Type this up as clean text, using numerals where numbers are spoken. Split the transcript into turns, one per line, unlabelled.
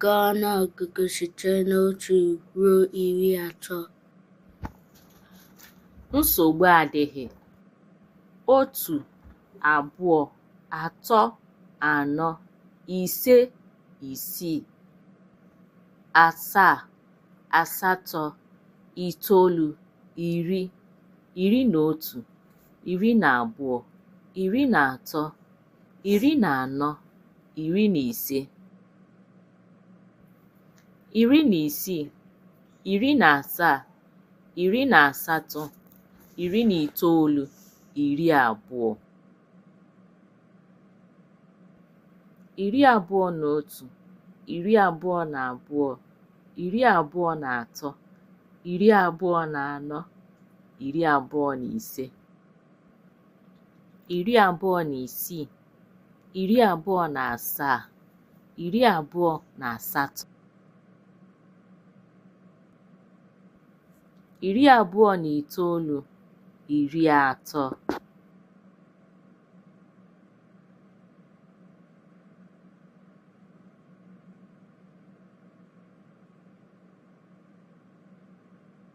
gaa n'ọgụgụ site n'otu ruo 30.
Nsogbu adịghị. 1, 2, 3, 4, 5, 6, 7, 8, 9, 10, 11, 12, 13, 14, 15, 16, 17, 18, 19, 20. 21, 22, 23, 24, 25, 26, 27, 28, 29, 30.